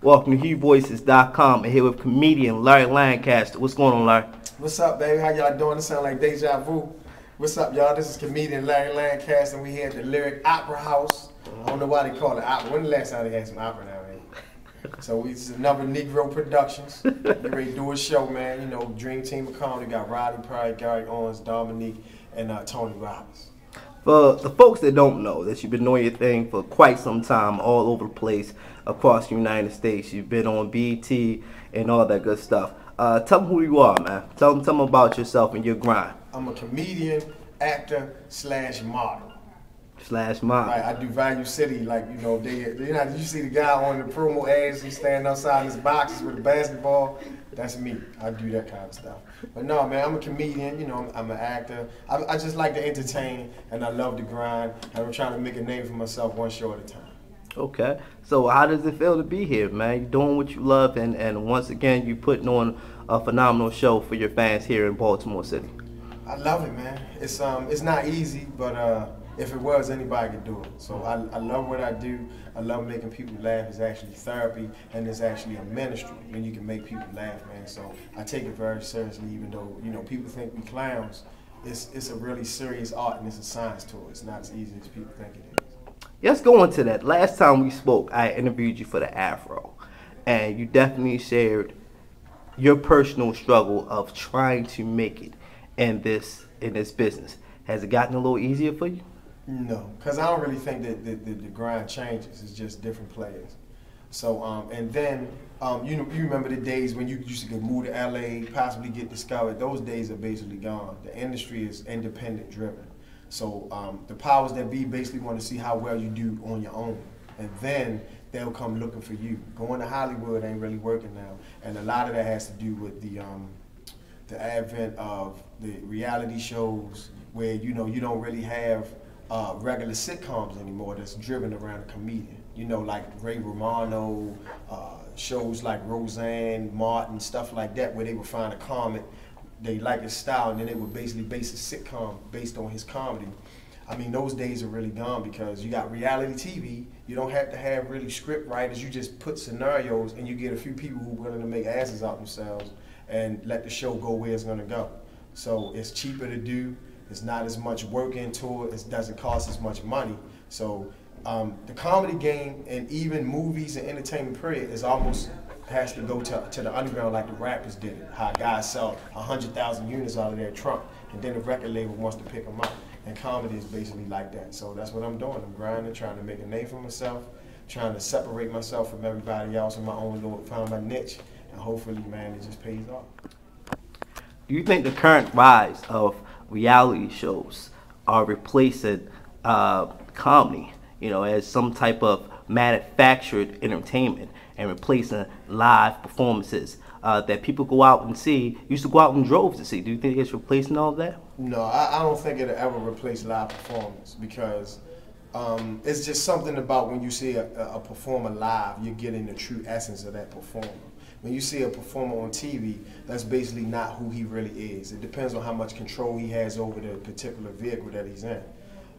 Welcome to huevoicesdotcom. And here with comedian Larry Lancaster. What's going on, Larry? What's up, baby? How y'all doing? It sound like deja vu. What's up, y'all? This is comedian Larry Lancaster, and we here at the Lyric Opera House. I don't know why they call it opera. When the last time they had some opera down here? So it's another Negro Productions. Get ready to do a show, man. You know, Dream Team of Comedy. Got Roddy Pryor, Gary Owens, Dominique, and Tony Robbins. For the folks that don't know, that you've been doing your thing for quite some time, all over the place across the United States. You've been on BT and all that good stuff. Tell them who you are, man. Tell them about yourself and your grind. I'm a comedian, actor, / model. Right, I do Value City, like, you know, you see the guy on the promo ads, he's standing outside his boxes with a basketball. That's me. I do that kind of stuff. But no, man, I'm a comedian, you know, I'm an actor. I just like to entertain, and I love to grind, and I'm trying to make a name for myself one show at a time. Okay. So how does it feel to be here, man? You're doing what you love, and once again, you're putting on a phenomenal show for your fans here in Baltimore City. I love it, man. It's not easy, but if it was, anybody could do it. So I love what I do. I love making people laugh. It's actually therapy, and it's actually a ministry when you can make people laugh, man. So I take it very seriously, even though, you know, people think we clowns. It's a really serious art, and it's a science to it. It's not as easy as people think it is. Let's go into that. Last time we spoke, I interviewed you for the Afro, and you definitely shared your personal struggle of trying to make it in this business. Has it gotten a little easier for you? No, because I don't really think that the grind changes. It's just different players. So, and then, you remember the days when you used to get moved to LA, possibly get discovered. Those days are basically gone. The industry is independent driven. So the powers that be basically want to see how well you do on your own. And then they'll come looking for you. Going to Hollywood ain't really working now. And a lot of that has to do with the advent of the reality shows where, you know, you don't really have regular sitcoms anymore that's driven around a comedian. You know, like Ray Romano, shows like Roseanne, Martin, stuff like that, where they would find a comic, they like his style, and then they would basically base a sitcom based on his comedy. I mean, those days are really gone because you got reality TV. You don't have to have really script writers. You just put scenarios, and you get a few people who are willing to make asses out themselves and let the show go where it's going to go. So it's cheaper to do. It's not as much work into it. It doesn't cost as much money. So the comedy game and even movies and entertainment period is almost has to go to the underground like the rappers did it. How guys sell 100,000 units out of their trunk, and then the record label wants to pick them up. And comedy is basically like that. So that's what I'm doing. I'm grinding, trying to make a name for myself, trying to separate myself from everybody else in my own little, find my niche, and hopefully, man, it just pays off. Do you think the current rise of reality shows are replacing comedy, you know, as some type of manufactured entertainment and replacing live performances that people go out and see, used to go out in droves to see? Do you think it's replacing all of that? No, I don't think it'll ever replace live performance because it's just something about when you see a performer live, you're getting the true essence of that performer. When you see a performer on TV, that's basically not who he really is. It depends on how much control he has over the particular vehicle that he's in.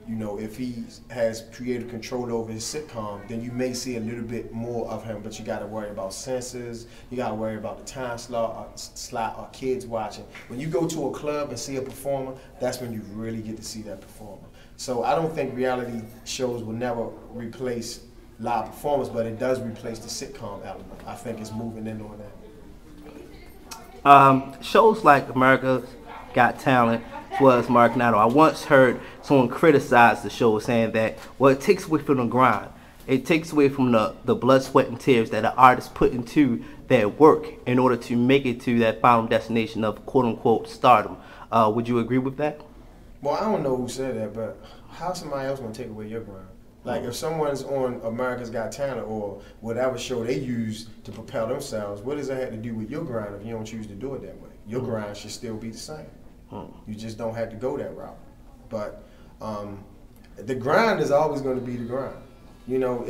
You know, if he has creative control over his sitcom, then you may see a little bit more of him, but you got to worry about censors, you got to worry about the time slot or kids watching. When you go to a club and see a performer, that's when you really get to see that performer. So I don't think reality shows will never replace live performance, but it does replace the sitcom element. I think it's moving in on that. Shows like America's Got Talent, as well as Mark Nato. I once heard someone criticize the show saying that, well, it takes away from the grind. It takes away from the blood, sweat, and tears that an artist put into their work in order to make it to that final destination of quote-unquote stardom. Would you agree with that? Well, I don't know who said that, but how somebody else going to take away your grind? Like if someone's on America's Got Talent or whatever show they use to propel themselves, what does that have to do with your grind if you don't choose to do it that way? Your grind should still be the same. You just don't have to go that route. But the grind is always going to be the grind. You know,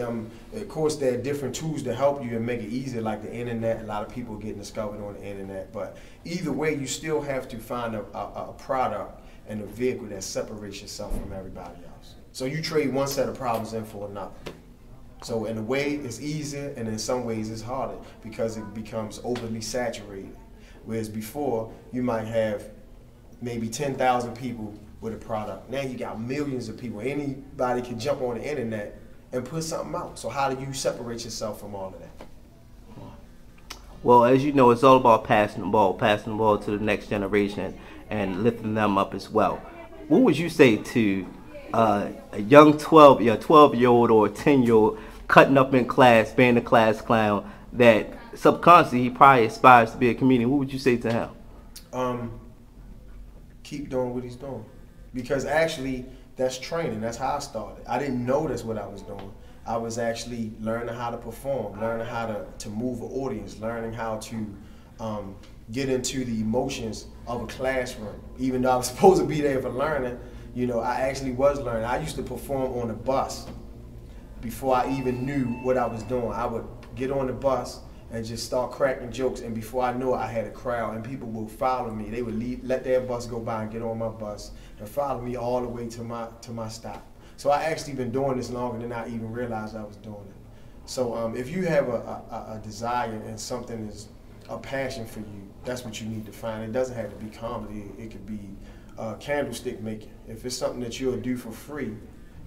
of course there are different tools to help you and make it easier, like the internet. A lot of people getting discovered on the internet. But either way, you still have to find a product and a vehicle that separates yourself from everybody else. So you trade one set of problems in for another. So in a way, it's easier, and in some ways, it's harder because it becomes overly saturated. Whereas before, you might have maybe 10,000 people with a product. Now you got millions of people. Anybody can jump on the internet and put something out. So how do you separate yourself from all of that? Well, as you know, it's all about passing the ball to the next generation and lifting them up as well. What would you say to a young 12-year-old or a 10-year-old cutting up in class, being a class clown, that subconsciously he probably aspires to be a comedian? What would you say to him? Keep doing what he's doing. Because actually, that's training. That's how I started. I didn't know that's what I was doing. I was actually learning how to perform, learning how to move an audience, learning how to get into the emotions of a classroom. Even though I was supposed to be there for learning, you know, I actually was learning. I used to perform on the bus before I even knew what I was doing. I would get on the bus and just start cracking jokes, and before I knew it, I had a crowd, and people would follow me. They would let their bus go by and get on my bus and follow me all the way to my stop. So I actually been doing this longer than I even realized I was doing it. So if you have a desire and something is a passion for you, that's what you need to find. It doesn't have to be comedy. It could be candlestick making. If it's something that you'll do for free,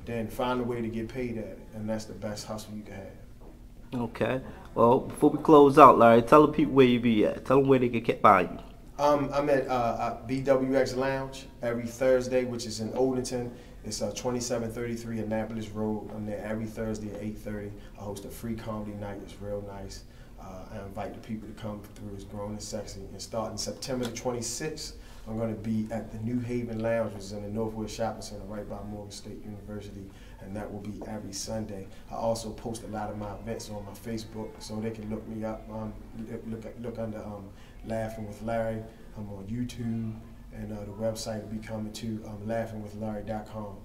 then find a way to get paid at it, and that's the best hustle you can have. Okay. Well, before we close out, Larry, tell the people where you be at. Tell them where they can find you. I'm at BWX Lounge every Thursday, which is in Odenton. It's 2733 Annapolis Road. I'm there every Thursday at 8:30. I host a free comedy night. It's real nice. I invite the people to come through. It's grown and sexy. And starting September the 26th, I'm going to be at the New Haven Lounge, which is in the Northwest Shopping Center right by Morgan State University, and that will be every Sunday. I also post a lot of my events on my Facebook, so they can look me up. Look under Laughing with Larry. I'm on YouTube, and the website will be coming to laughingwithlarry.com.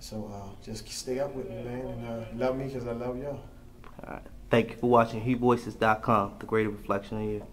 So just stay up with me, man, and love me because I love y'all. All right. Thank you for watching huevoicesdotcom, the greater reflection of you.